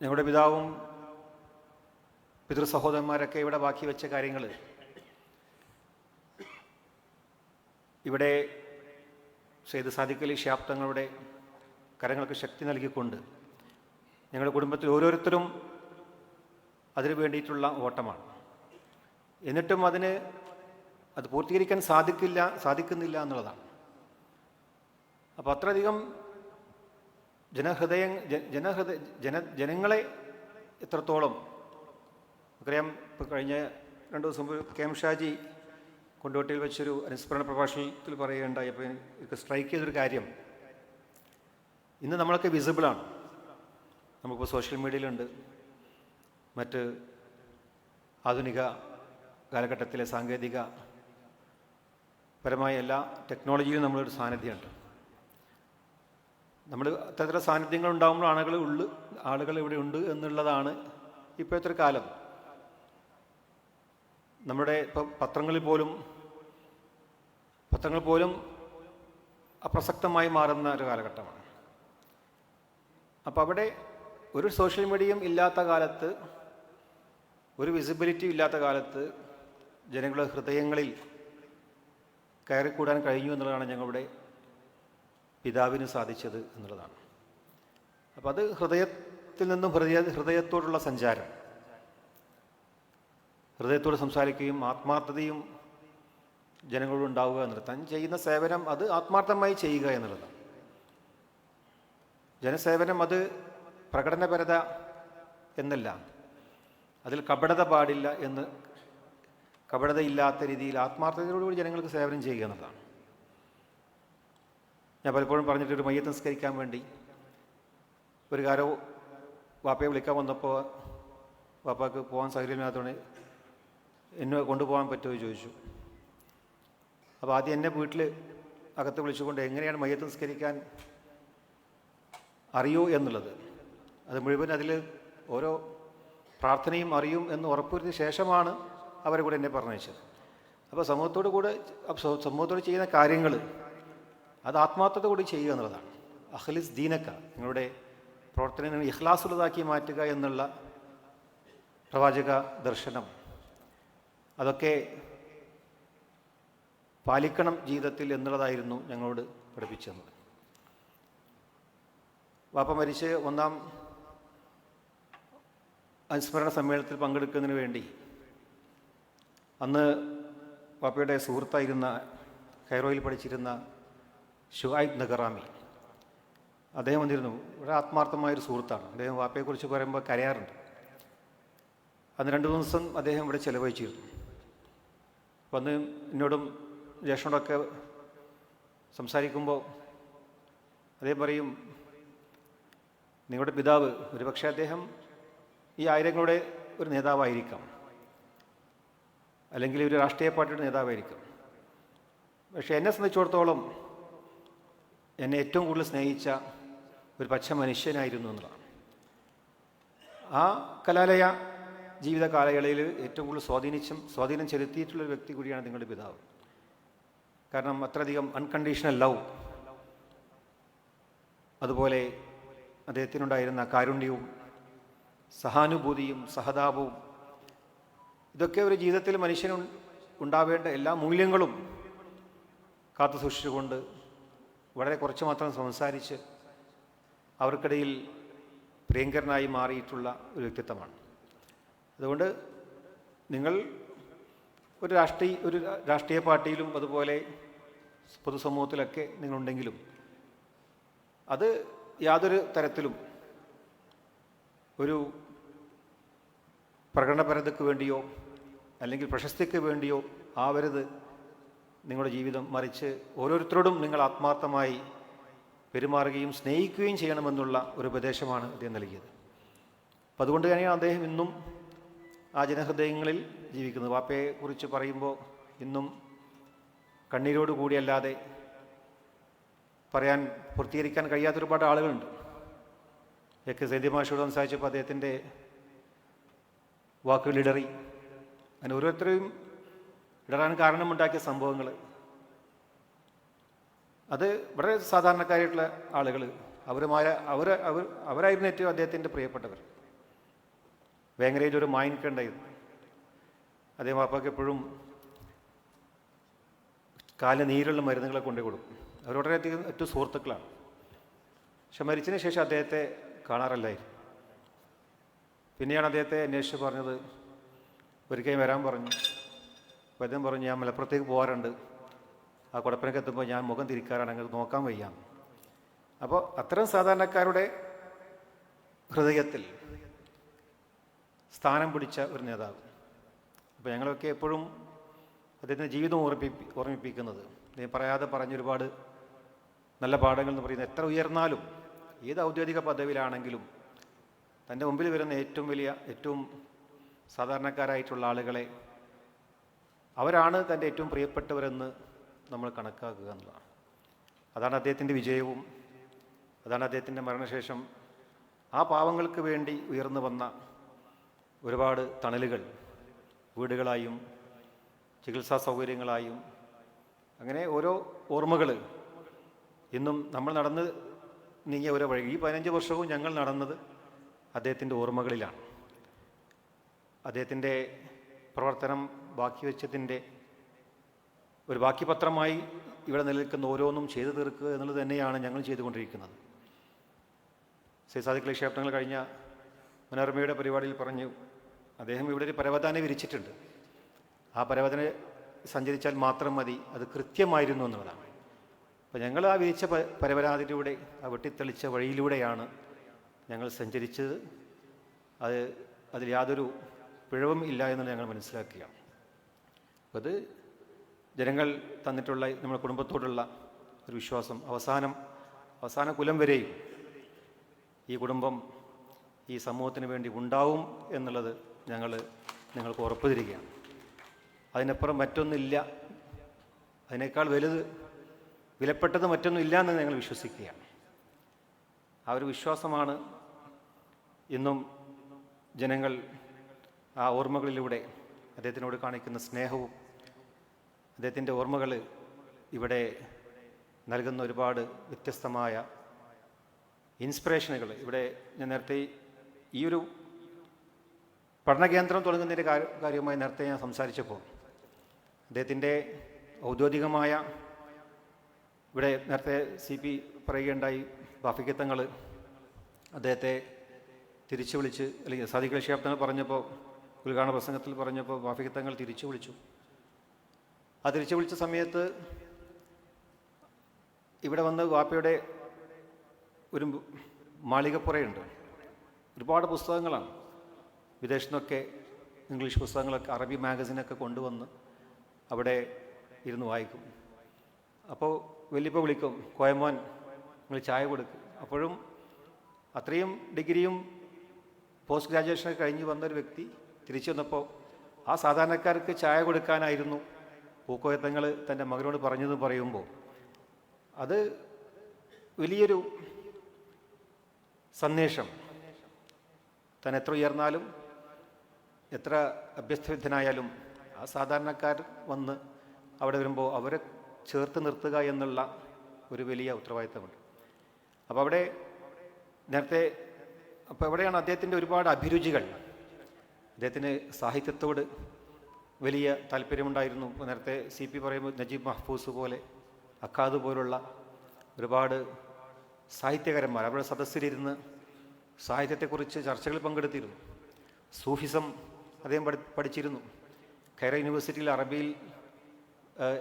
ഞങ്ങളുടെ പിതാവും പിതൃ സഹോദരന്മാരൊക്കെ ഇവിടെ ബാക്കി വെച്ച കാര്യങ്ങൾ ഇവിടെ സെയ്ദ് സാദിഖ് അലി ശിഹാബ് തങ്ങളുടെ കരങ്ങൾക്ക് ശക്തി നൽകിക്കൊണ്ട് ഞങ്ങളുടെ കുടുംബത്തിൽ ഓരോരുത്തരും അതിനു വേണ്ടിയിട്ടുള്ള ഓട്ടമാണ്. എന്നിട്ടും അത് പൂർത്തീകരിക്കാൻ സാധിക്കുന്നില്ല എന്നുള്ളതാണ്. അപ്പോൾ അത്രയധികം ജനങ്ങളെ എത്രത്തോളം നമുക്കറിയാം. ഇപ്പോൾ കഴിഞ്ഞ 2 ദിവസം മുമ്പ് കെ എം ഷാജി കൊണ്ടോട്ടിയിൽ വെച്ചൊരു അനുസ്മരണ പ്രഭാഷണത്തിൽ പറയുകയുണ്ടായി. അപ്പോൾ എനിക്ക് സ്ട്രൈക്ക് ചെയ്തൊരു കാര്യം, ഇന്ന് നമ്മളൊക്കെ വിസിബിളാണ്. നമുക്കിപ്പോൾ സോഷ്യൽ മീഡിയയിലുണ്ട്, മറ്റ് ആധുനിക കാലഘട്ടത്തിലെ സാങ്കേതിക പരമായ എല്ലാ ടെക്നോളജിയിലും നമ്മളൊരു സാന്നിധ്യമുണ്ട്. നമ്മൾ അത്തരത്തിലുള്ള സാന്നിധ്യങ്ങൾ ഉണ്ടാകുമ്പോൾ ആളുകൾ ഇവിടെ ഉണ്ട് എന്നുള്ളതാണ് ഇപ്പോഴത്തെ ഒരു കാലം. നമ്മുടെ ഇപ്പം പത്രങ്ങൾ പോലും അപ്രസക്തമായി മാറുന്ന ഒരു കാലഘട്ടമാണ്. അപ്പം അവിടെ ഒരു സോഷ്യൽ മീഡിയയും ഇല്ലാത്ത കാലത്ത്, ഒരു വിസിബിലിറ്റി ഇല്ലാത്ത കാലത്ത് ജനങ്ങളുടെ ഹൃദയങ്ങളിൽ കയറിക്കൂടാൻ കഴിഞ്ഞു എന്നുള്ളതാണ് ഞങ്ങളുടെ പിതാവിന് സാധിച്ചത് എന്നുള്ളതാണ്. അപ്പം അത് ഹൃദയത്തിൽ നിന്നും ഹൃദയത്തോടുള്ള സഞ്ചാരം, ഹൃദയത്തോട് സംസാരിക്കുകയും ആത്മാർത്ഥതയും ജനങ്ങളോട് ഉണ്ടാവുക എന്നുള്ളത്, താൻ ചെയ്യുന്ന സേവനം അത് ആത്മാർത്ഥമായി ചെയ്യുക എന്നുള്ളതാണ്. ജനസേവനം അത് പ്രകടനപരത എന്നല്ല, അതിൽ കപടതയില്ലാത്ത രീതിയിൽ ആത്മാർത്ഥതയോടുകൂടി ജനങ്ങൾക്ക് സേവനം ചെയ്യുക എന്നുള്ളതാണ്. ഞാൻ പലപ്പോഴും പറഞ്ഞിട്ട്, ഒരു മയ്യത്ത് നിസ്കരിക്കാൻ വേണ്ടി ഒരു കാരോ വാപ്പയെ വിളിക്കാൻ വന്നപ്പോൾ വാപ്പാക്ക് പോകാൻ സാഹചര്യമില്ലാത്തതുകൊണ്ട് എന്നെ കൊണ്ടുപോകാൻ പറ്റുമോ ചോദിച്ചു. അപ്പോൾ ആദ്യം എന്നെ വീട്ടിൽ അകത്ത് വിളിച്ചുകൊണ്ട് എങ്ങനെയാണ് മയ്യത്ത് നിസ്കരിക്കാൻ അറിയൂ എന്നുള്ളത്, അത് മുഴുവൻ അതിൽ ഓരോ പ്രാർത്ഥനയും അറിയും എന്ന് ഉറപ്പുവരുത്തിയ ശേഷമാണ് അവരെ കൂടെ എന്നെ പറഞ്ഞയച്ചത്. അപ്പോൾ സമൂഹത്തോട് ചെയ്യുന്ന കാര്യങ്ങൾ അത് ആത്മാർത്ഥത കൂടി ചെയ്യുക എന്നുള്ളതാണ്. അഖ്ലിസ് ദീനക്ക, നിങ്ങളുടെ പ്രവർത്തനങ്ങൾ ഇഖ്ലാസുള്ളതാക്കി മാറ്റുക എന്നുള്ള പ്രവാചക ദർശനം, അതൊക്കെ പാലിക്കണം ജീവിതത്തിൽ എന്നുള്ളതായിരുന്നു ഞങ്ങളോട് പഠിപ്പിച്ചത്. വാപ്പ മരിച്ച് 1-ാം അനുസ്മരണ സമ്മേളനത്തിൽ പങ്കെടുക്കുന്നതിന് വേണ്ടി അന്ന് വാപ്പയുടെ സുഹൃത്തായിരുന്ന കൈറോയിൽ പഠിച്ചിരുന്ന ഷുഐബ് നഗറാമി, അദ്ദേഹം വന്നിരുന്നു. വളരെ ആത്മാർത്ഥമായൊരു സുഹൃത്താണ്. അദ്ദേഹം വാപ്പയെക്കുറിച്ച് പറയുമ്പോൾ കരയാറുണ്ട്. അന്ന് 2 ദിവസം അദ്ദേഹം ഇവിടെ ചിലവഴിച്ചിരുന്നു. അപ്പോൾ അന്ന് എന്നോടും ജ്യേഷ്ഠനോടൊക്കെ സംസാരിക്കുമ്പോൾ അദ്ദേഹം പറയും, നിങ്ങളുടെ പിതാവ് ഒരുപക്ഷെ അദ്ദേഹം ഈ ആയിരങ്ങളുടെ ഒരു നേതാവായിരിക്കാം, അല്ലെങ്കിൽ ഒരു രാഷ്ട്രീയ പാർട്ടിയുടെ നേതാവായിരിക്കാം. പക്ഷേ എന്നെ സംബന്ധിച്ചിടത്തോളം എന്നെ ഏറ്റവും കൂടുതൽ സ്നേഹിച്ച ഒരു പച്ച മനുഷ്യനായിരുന്നു എന്നുള്ളതാണ്. ആ കലാലയ ജീവിത കാലയളവിൽ ഏറ്റവും കൂടുതൽ സ്വാധീനം ചെലുത്തിയിട്ടുള്ളൊരു വ്യക്തി കൂടിയാണ് നിങ്ങളുടെ പിതാവ്. കാരണം അത്രയധികം അൺകണ്ടീഷണൽ ലവ്, അതുപോലെ അദ്ദേഹത്തിനുണ്ടായിരുന്ന കാരുണ്യവും സഹാനുഭൂതിയും സഹതാപവും, ഇതൊക്കെ ഒരു ജീവിതത്തിൽ മനുഷ്യന് ഉണ്ടാവേണ്ട എല്ലാ മൂല്യങ്ങളും കാത്തു സൂക്ഷിച്ചുകൊണ്ട് വളരെ കുറച്ച് മാത്രം സംസാരിച്ച് അവർക്കിടയിൽ പ്രിയങ്കരനായി മാറിയിട്ടുള്ള ഒരു വ്യക്തിത്വമാണ്. അതുകൊണ്ട് നിങ്ങൾ ഒരു രാഷ്ട്രീയ പാർട്ടിയിലും അതുപോലെ പൊതുസമൂഹത്തിലൊക്കെ നിങ്ങളുണ്ടെങ്കിലും അത് യാതൊരു തരത്തിലും ഒരു പ്രകടനപരതയ്ക്ക് വേണ്ടിയോ അല്ലെങ്കിൽ പ്രശസ്തിക്ക് വേണ്ടിയോ ആവരുത് നിങ്ങളുടെ ജീവിതം. മറിച്ച് ഓരോരുത്തരോടും നിങ്ങൾ ആത്മാർത്ഥമായി പെരുമാറുകയും സ്നേഹിക്കുകയും ചെയ്യണമെന്നുള്ള ഒരു ഉപദേശമാണ് അദ്ദേഹം നൽകിയത്. അപ്പം അതുകൊണ്ട് തന്നെയാണ് അദ്ദേഹം ഇന്നും ആ ജനഹൃദയങ്ങളിൽ ജീവിക്കുന്നത്. വാപ്പയെക്കുറിച്ച് പറയുമ്പോൾ ഇന്നും കണ്ണീരോട് കൂടിയല്ലാതെ പൂർത്തീകരിക്കാൻ കഴിയാത്ത ഒരുപാട് ആളുകളുണ്ട്. ഒക്കെ സൈദ്യ മാഷോട് സംസാരിച്ചപ്പോൾ അദ്ദേഹത്തിൻ്റെ വാക്കുകൾ ഇടറി. അങ്ങനെ ഓരോരുത്തരെയും ഇടറാൻ കാരണമുണ്ടാക്കിയ സംഭവങ്ങൾ, അത് വളരെ സാധാരണക്കാരായിട്ടുള്ള ആളുകൾ, അവരായിരുന്നു ഏറ്റവും അദ്ദേഹത്തിൻ്റെ പ്രിയപ്പെട്ടവർ. വേങ്ങരയിൽ ഒരു മായിൻക ഉണ്ടായിരുന്നു. അദ്ദേഹം വാപ്പയ്ക്ക് എപ്പോഴും കാലിന് നീരുള്ള മരുന്നുകളെ കൊണ്ടു കൊടുക്കും. അവർ വളരെയധികം ഏറ്റവും സുഹൃത്തുക്കളാണ്. പക്ഷെ മരിച്ചതിന് ശേഷം അദ്ദേഹത്തെ കാണാറില്ലായിരുന്നു. പിന്നെയാണ് അദ്ദേഹത്തെ അന്വേഷിച്ച് പറഞ്ഞത്, ഒരിക്കലും വരാൻ പറഞ്ഞു. അപ്പോൾ അദ്ദേഹം പറഞ്ഞു, ഞാൻ മലപ്പുറത്തേക്ക് പോകാറുണ്ട്, ആ കുടപ്പനക്ക് എത്തുമ്പോൾ ഞാൻ മുഖം തിരിക്കാറാണ്, അങ്ങനെ നോക്കാൻ വയ്യ. അപ്പോൾ അത്തരം സാധാരണക്കാരുടെ ഹൃദയത്തിൽ സ്ഥാനം പിടിച്ച ഒരു നേതാവ്. അപ്പോൾ ഞങ്ങളൊക്കെ എപ്പോഴും അദ്ദേഹത്തിൻ്റെ ജീവിതം ഓർമ്മിപ്പിക്കുന്നത്, അദ്ദേഹം പറയാതെ പറഞ്ഞൊരുപാട് നല്ല പാഠങ്ങൾ എന്ന് പറയുന്നത്, എത്ര ഉയർന്നാലും ഏത് ഔദ്യോഗിക പദവിയിലാണെങ്കിലും തൻ്റെ മുമ്പിൽ വരുന്ന ഏറ്റവും സാധാരണക്കാരായിട്ടുള്ള ആളുകളെ അവരാണ് തൻ്റെ ഏറ്റവും പ്രിയപ്പെട്ടവരെന്ന് നമ്മൾ കണക്കാക്കുക എന്നുള്ളതാണ്. അതാണ് അദ്ദേഹത്തിൻ്റെ വിജയവും, അതാണ് അദ്ദേഹത്തിൻ്റെ മരണശേഷം ആ പാവങ്ങൾക്ക് വേണ്ടി ഉയർന്നു വന്ന ഒരുപാട് തണലുകൾ, വീടുകളായും ചികിത്സാ സൗകര്യങ്ങളായും, അങ്ങനെ ഓരോ ഓർമ്മകൾ ഇന്നും നമ്മൾ നടന്ന് നീങ്ങിയ ഓരോ വഴി. ഈ 15 വർഷവും ഞങ്ങൾ നടന്നത് അദ്ദേഹത്തിൻ്റെ ഓർമ്മകളിലാണ്. അദ്ദേഹത്തിൻ്റെ പ്രവർത്തനം ബാക്കി വെച്ചതിൻ്റെ ഒരു ബാക്കി പത്രമായി ഇവിടെ നിലനിൽക്കുന്ന ഓരോന്നും ചെയ്തു തീർക്കുക എന്നുള്ളത് തന്നെയാണ് ഞങ്ങൾ ചെയ്തുകൊണ്ടിരിക്കുന്നത്. സാദിഖ് അലി ശിഹാബ് തങ്ങൾ കഴിഞ്ഞ മനോരമയുടെ പരിപാടിയിൽ പറഞ്ഞു, അദ്ദേഹം ഇവിടെ ഒരു പരവതാനി വിരിച്ചിട്ടുണ്ട്, ആ പരവതാനി സഞ്ചരിച്ചാൽ മാത്രം മതി, അത് കൃത്യമായിരുന്നു എന്നുള്ളതാണ്. അപ്പോൾ ഞങ്ങൾ ആ വിരിച്ച പരവതാനിയിലൂടെ, ആ വെട്ടിത്തെളിച്ച വഴിയിലൂടെയാണ് ഞങ്ങൾ സഞ്ചരിച്ചത്. അതിൽ യാതൊരു പിഴവും ഇല്ല എന്ന് ഞങ്ങൾ മനസ്സിലാക്കുകയാണ്. അപ്പോൾ അത് ജനങ്ങൾ തന്നിട്ടുള്ള നമ്മുടെ കുടുംബത്തോടുള്ള ഒരു വിശ്വാസം, അവസാന കുലം വരെയും ഈ കുടുംബം ഈ സമൂഹത്തിന് വേണ്ടി ഉണ്ടാവും എന്നുള്ളത് നിങ്ങൾക്ക് ഉറപ്പ് തരികയാണ്. അതിനപ്പുറം മറ്റൊന്നില്ല, അതിനേക്കാൾ വിലപ്പെട്ടത് മറ്റൊന്നുമില്ല എന്ന് ഞങ്ങൾ വിശ്വസിക്കുകയാണ്. ആ ഒരു വിശ്വാസമാണ് ഇന്നും ജനങ്ങൾ ആ ഓർമ്മകളിലൂടെ അദ്ദേഹത്തിനോട് കാണിക്കുന്ന സ്നേഹവും, അദ്ദേഹത്തിൻ്റെ ഓർമ്മകൾ ഇവിടെ നൽകുന്ന ഒരുപാട് വ്യത്യസ്തമായ ഇൻസ്പിറേഷനുകൾ. ഇവിടെ ഞാൻ നേരത്തെ ഈ ഒരു പഠനകേന്ദ്രം തുടങ്ങുന്നതിൻ്റെ കാര്യമായി നേരത്തെ ഞാൻ സംസാരിച്ചപ്പോൾ അദ്ദേഹത്തിൻ്റെ ഔദ്യോഗികമായ, ഇവിടെ നേരത്തെ CP പറയുകയുണ്ടായി, ബാഫിക്കത്തങ്ങൾ അദ്ദേഹത്തെ തിരിച്ചു വിളിച്ച്, അല്ലെങ്കിൽ സാദിഖ് അലി ശിഹാബ് തങ്ങൾ പറഞ്ഞപ്പോൾ, ഉദ്ഘാടന പ്രസംഗത്തിൽ പറഞ്ഞപ്പോൾ ബാഫിക്കത്തങ്ങൾ തിരിച്ചു വിളിച്ചു. ആ തിരിച്ചു വിളിച്ച സമയത്ത് ഇവിടെ വന്ന് വാപ്പയുടെ ഒരു മാളികപ്പുറയുണ്ട്. ഒരുപാട് പുസ്തകങ്ങളാണ്. വിദേശത്തു നിന്നൊക്കെ ഇംഗ്ലീഷ് പുസ്തകങ്ങളൊക്കെ അറബി മാഗസിനൊക്കെ കൊണ്ടുവന്ന് അവിടെ ഇരുന്ന് വായിക്കും. അപ്പോൾ വലിയപ്പോൾ വിളിക്കും, കോയമോൻ നിങ്ങൾ ചായ കൊടുക്കും. അപ്പോഴും അത്രയും ഡിഗ്രിയും പോസ്റ്റ് ഗ്രാജുവേഷനൊക്കെ കഴിഞ്ഞ് വന്നൊരു വ്യക്തി തിരിച്ചു വന്നപ്പോൾ ആ സാധാരണക്കാർക്ക് ചായ കൊടുക്കാനായിരുന്നു പൂക്കോയത്തങ്ങൾ തൻ്റെ മകനോട് പറഞ്ഞതെന്ന് പറയുമ്പോൾ അത് വലിയൊരു സന്ദേശം. താൻ എത്ര ഉയർന്നാലും എത്ര അഭ്യസ്തവിദ്യനായാലും ആ സാധാരണക്കാർ വന്ന് അവിടെ വരുമ്പോൾ അവരെ ചേർത്ത് നിർത്തുക എന്നുള്ള ഒരു വലിയ ഉത്തരവാദിത്തമുണ്ട്. അപ്പോൾ അവിടെ നേരത്തെ എവിടെയാണ് അദ്ദേഹത്തിൻ്റെ ഒരുപാട് അഭിരുചികൾ. അദ്ദേഹത്തിന് സാഹിത്യത്തോട് വലിയ താല്പര്യമുണ്ടായിരുന്നു. നേരത്തെ CP പറയുമ്പോൾ നജീബ് മഹ്ഫൂസ് പോലെ, അക്കാദ് പോലുള്ള ഒരുപാട് സാഹിത്യകാരന്മാർ അവരുടെ സദസ്സിലിരുന്ന് സാഹിത്യത്തെക്കുറിച്ച് ചർച്ചകളിൽ പങ്കെടുത്തിരുന്നു. സൂഫിസം അദ്ദേഹം പഠിച്ചിരുന്നു. കൈറോ യൂണിവേഴ്സിറ്റിയിൽ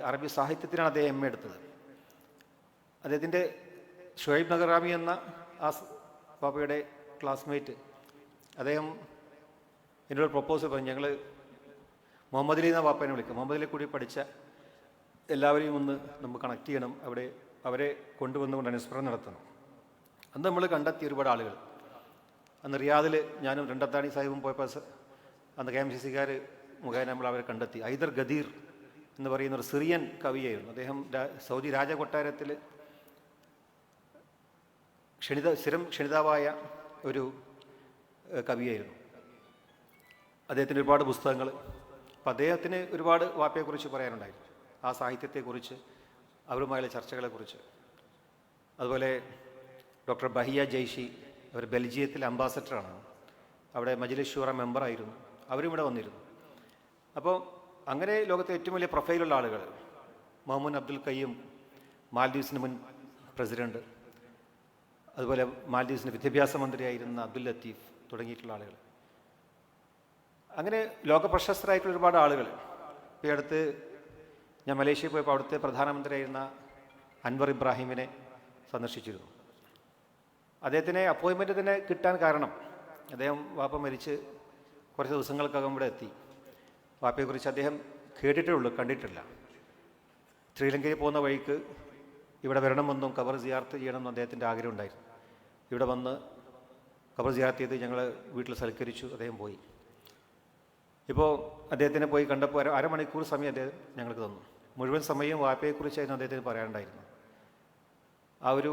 അറബി സാഹിത്യത്തിനാണ് അദ്ദേഹം MA എടുത്തത്. അദ്ദേഹത്തിൻ്റെ ഷുഹൈബ് നഗറാമി എന്ന ആ പാപ്പയുടെ ക്ലാസ്മേറ്റ് അദ്ദേഹം എന്നോട് പ്രപ്പോസൽ പറഞ്ഞു, ഞങ്ങൾ മുഹമ്മദ് അലി എന്ന പാപ്പനെ വിളിക്കും, മുഹമ്മദ് അലി കൂടി പഠിച്ച എല്ലാവരെയും ഒന്ന് നമുക്ക് കണക്ട് ചെയ്യണം, അവരെ കൊണ്ടുവന്നുകൊണ്ട് അനുസ്മരണം നടത്തണം. അന്ന് നമ്മൾ കണ്ടെത്തിയ ഒരുപാട് ആളുകൾ. അന്ന് റിയാദിൽ ഞാനും രണ്ടത്താണി സാഹിബും പോയപ്പോൾ അന്ന് KMCC-കാർ മുഖേന നമ്മൾ അവരെ കണ്ടെത്തി. ഐദർ ഗദീർ എന്ന് പറയുന്ന ഒരു സിറിയൻ കവിയായിരുന്നു. അദ്ദേഹം സൗദി രാജകൊട്ടാരത്തിൽ സ്ഥിരം ക്ഷണിതാവായ ഒരു കവിയായിരുന്നു. അദ്ദേഹത്തിൻ്റെ ഒരുപാട് പുസ്തകങ്ങൾ. അപ്പം അദ്ദേഹത്തിന് ഒരുപാട് വാപ്പയെക്കുറിച്ച് പറയാനുണ്ടായിരുന്നു, ആ സാഹിത്യത്തെക്കുറിച്ച്, അവരുമായുള്ള ചർച്ചകളെക്കുറിച്ച്. അതുപോലെ ഡോക്ടർ ബഹിയ ജയ്ഷി, അവർ ബെൽജിയത്തിലെ അംബാസഡറാണ്, അവിടെ മജ്ലിസ് ഷൂറ മെമ്പറായിരുന്നു. അവരും ഇവിടെ വന്നിരുന്നു. അപ്പോൾ അങ്ങനെ ലോകത്തെ ഏറ്റവും വലിയ പ്രൊഫൈലുള്ള ആളുകൾ, മഹ്മൂദ് അബ്ദുൽ ഖയ്യൂം, മാൽദീവ്സിന് മുൻ പ്രസിഡന്റ്, അതുപോലെ മാൽദീവ്സിൻ്റെ വിദ്യാഭ്യാസ മന്ത്രിയായിരുന്ന അബ്ദുൽ ലത്തീഫ് തുടങ്ങിയിട്ടുള്ള ആളുകൾ. അങ്ങനെ ലോകപ്രശസ്തരായിട്ടുള്ള ഒരുപാട് ആളുകൾ. ഇപ്പോൾ ഈ അടുത്ത് ഞാൻ മലേഷ്യയിൽ പോയപ്പോൾ അവിടുത്തെ പ്രധാനമന്ത്രിയായിരുന്ന അൻവർ ഇബ്രാഹിമിനെ സന്ദർശിച്ചിരുന്നു. അദ്ദേഹത്തിനെ അപ്പോയിൻമെൻറ്റ് തന്നെ കിട്ടാൻ കാരണം അദ്ദേഹം വാപ്പ മരിച്ച് കുറച്ച് ദിവസങ്ങൾക്കകം ഇവിടെ എത്തി. വാപ്പയെക്കുറിച്ച് അദ്ദേഹം കേട്ടിട്ടേ ഉള്ളൂ, കണ്ടിട്ടില്ല. ശ്രീലങ്കയിൽ പോകുന്ന വഴിക്ക് ഇവിടെ വരണമെന്നും ഖബർ സിയാർത്ത് ചെയ്യണമെന്നും അദ്ദേഹത്തിൻ്റെ ആഗ്രഹം ഉണ്ടായിരുന്നു. ഇവിടെ വന്ന് ഖബർ സിയാർത്ത് ചെയ്ത് ഞങ്ങൾ വീട്ടിൽ സൽക്കരിച്ചു. അദ്ദേഹം പോയി. ഇപ്പോൾ അദ്ദേഹത്തിനെ പോയി കണ്ടപ്പോൾ അരമണിക്കൂർ സമയം അദ്ദേഹം ഞങ്ങൾക്ക് തന്നു. മുഴുവൻ സമയവും വാപ്പയെക്കുറിച്ചായിരുന്നു അദ്ദേഹത്തിന് പറയാനുണ്ടായിരുന്നു. ആ ഒരു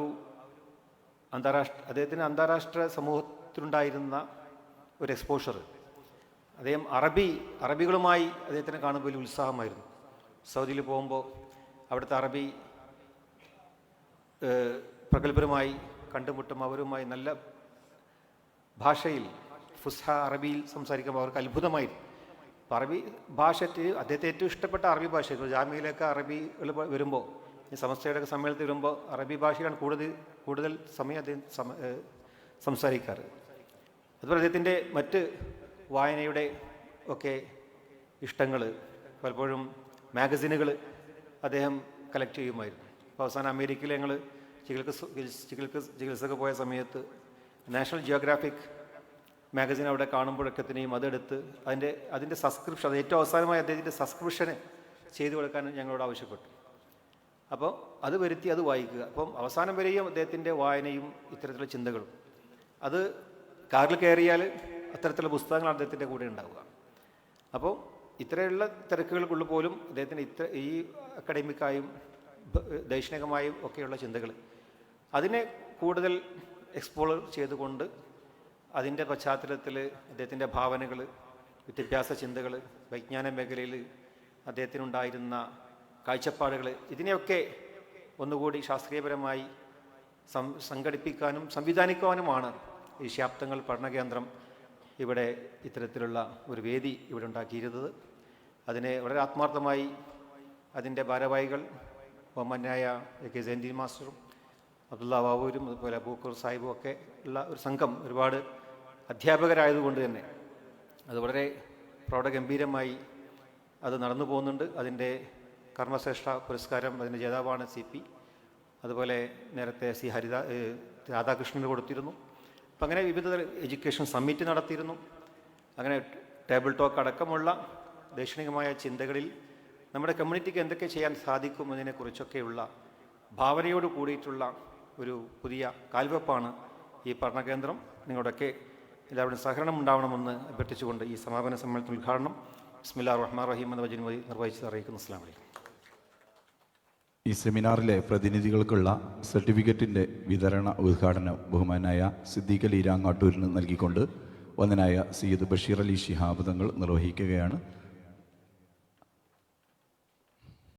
അദ്ദേഹത്തിന് അന്താരാഷ്ട്ര സമൂഹത്തിലുണ്ടായിരുന്ന ഒരു എക്സ്പോഷർ. അദ്ദേഹം അറബികളുമായി അദ്ദേഹത്തിനെ കാണുമ്പോൾ വലിയ ഉത്സാഹമായിരുന്നു. സൗദിയിൽ പോകുമ്പോൾ അവിടുത്തെ അറബി പ്രഗത്ഭരുമായി കണ്ടുമുട്ടും, അവരുമായി നല്ല ഭാഷയിൽ ഫുസ്ഹ അറബിയിൽ സംസാരിക്കുമ്പോൾ അവർക്ക് അത്ഭുതമായിരുന്നു. അപ്പോൾ അറബി ഭാഷ അദ്ദേഹത്തെ ഏറ്റവും ഇഷ്ടപ്പെട്ട അറബി ഭാഷ. ഇപ്പോൾ ജാമ്യയിലൊക്കെ അറബികൾ വരുമ്പോൾ, ഈ സമസ്തയുടെ സമ്മേളനത്തിൽ വരുമ്പോൾ അറബി ഭാഷയിലാണ് കൂടുതൽ സമയം അദ്ദേഹം സംസാരിക്കാറ്. അതുപോലെ അദ്ദേഹത്തിൻ്റെ മറ്റ് വായനയുടെ ഒക്കെ ഇഷ്ടങ്ങൾ, പലപ്പോഴും മാഗസിനുകൾ അദ്ദേഹം കളക്ട് ചെയ്യുമായിരുന്നു. അപ്പോൾ അവസാനം അമേരിക്കയിൽ ഞങ്ങൾ ചികിത്സക്ക് പോയ സമയത്ത് നാഷണൽ ജിയോഗ്രാഫിക് മാഗസിൻ അവിടെ കാണുമ്പോഴൊക്കെ തന്നെയും അതെടുത്ത് അതിൻ്റെ സബ്സ്ക്രിപ്ഷൻ, അത് ഏറ്റവും അവസാനമായി അദ്ദേഹത്തിൻ്റെ സബ്സ്ക്രിപ്ഷന് ചെയ്തു കൊടുക്കാൻ ഞങ്ങളോട് ആവശ്യപ്പെട്ടു. അപ്പോൾ അത് വരുത്തി അത് വായിക്കുക. അപ്പം അവസാനം വരെയും അദ്ദേഹത്തിൻ്റെ വായനയും ഇത്തരത്തിലുള്ള ചിന്തകളും. അത് കാറിൽ കയറിയാൽ അത്തരത്തിലുള്ള പുസ്തകങ്ങൾ അദ്ദേഹത്തിൻ്റെ കൂടെ ഉണ്ടാവുക. അപ്പോൾ ഇത്രയുള്ള തിരക്കുകൾക്കുള്ള പോലും അദ്ദേഹത്തിന് ഈ അക്കാഡമിക്കായും ദൈക്ഷണികമായും ഒക്കെയുള്ള ചിന്തകൾ അതിനെ കൂടുതൽ എക്സ്പ്ലോർ ചെയ്തുകൊണ്ട് അതിൻ്റെ പശ്ചാത്തലത്തിൽ അദ്ദേഹത്തിൻ്റെ ഭാവനകൾ, വിദ്യാഭ്യാസ ചിന്തകൾ, വൈജ്ഞാന മേഖലയിൽ അദ്ദേഹത്തിനുണ്ടായിരുന്ന കാഴ്ചപ്പാടുകൾ, ഇതിനെയൊക്കെ ഒന്നുകൂടി ശാസ്ത്രീയപരമായി സംഘടിപ്പിക്കാനും സംവിധാനിക്കുവാനുമാണ് ഈ ശാബ്ദങ്ങൾ പഠനകേന്ദ്രം ഇവിടെ ഇത്തരത്തിലുള്ള ഒരു വേദി ഇവിടെ ഉണ്ടാക്കിയിരുന്നത്. അതിനെ വളരെ ആത്മാർത്ഥമായി അതിൻ്റെ ഭാരവാഹികൾ ബഹുമാന്യായ AK സൈനുദ്ദീൻ മാസ്റ്ററും അബ്ദുള്ള ബാബൂരും അതുപോലെ അബൂക്കർ സാഹിബും ഒക്കെ ഉള്ള ഒരു സംഘം, ഒരുപാട് അധ്യാപകരായതുകൊണ്ട് തന്നെ അത് വളരെ പ്രൗഢഗംഭീരമായി അത് നടന്നു പോകുന്നുണ്ട്. അതിൻ്റെ കർമ്മശ്രേഷ്ഠ പുരസ്കാരം അതിൻ്റെ ജേതാവാണ് CP. അതുപോലെ നേരത്തെ രാധാകൃഷ്ണന് കൊടുത്തിരുന്നു. അപ്പം അങ്ങനെ വിവിധ എഡ്യൂക്കേഷൻ സമ്മിറ്റ് നടത്തിയിരുന്നു. അങ്ങനെ ടേബിൾ ടോക്ക് അടക്കമുള്ള ദൈക്ഷണികമായ ചിന്തകളിൽ നമ്മുടെ കമ്മ്യൂണിറ്റിക്ക് എന്തൊക്കെ ചെയ്യാൻ സാധിക്കും എന്നതിനെക്കുറിച്ചൊക്കെയുള്ള ഭാവനയോട് കൂടിയിട്ടുള്ള ഒരു പുതിയ കാൽവെപ്പാണ് ഈ പഠനകേന്ദ്രം. നിങ്ങളുടെയൊക്കെ എല്ലാവരുടെയും സഹകരണം ഉണ്ടാവണമെന്ന് അഭ്യർത്ഥിച്ചുകൊണ്ട് ഈ സമാപന സമ്മേളനത്തിൽ ഉദ്ഘാടനം ബിസ്മില്ലാഹിർ റഹ്മാനിർ റഹീം എന്ന വചനം നിർവഹിച്ച് അറിയിക്കുന്നു. അസ്സലാമു അലൈക്കും. ഈ സെമിനാറിലെ പ്രതിനിധികൾക്കുള്ള സർട്ടിഫിക്കറ്റിൻ്റെ വിതരണ ഉദ്ഘാടനം ബഹുമാനായ സിദ്ദീഖ് അലി രാങ്ങാട്ടൂരിന് നൽകിക്കൊണ്ട് വന്ദനായ സയ്യിദ് ബഷീർ അലി ശിഹാബ് തങ്ങൾ നിർവഹിക്കുകയാണ്.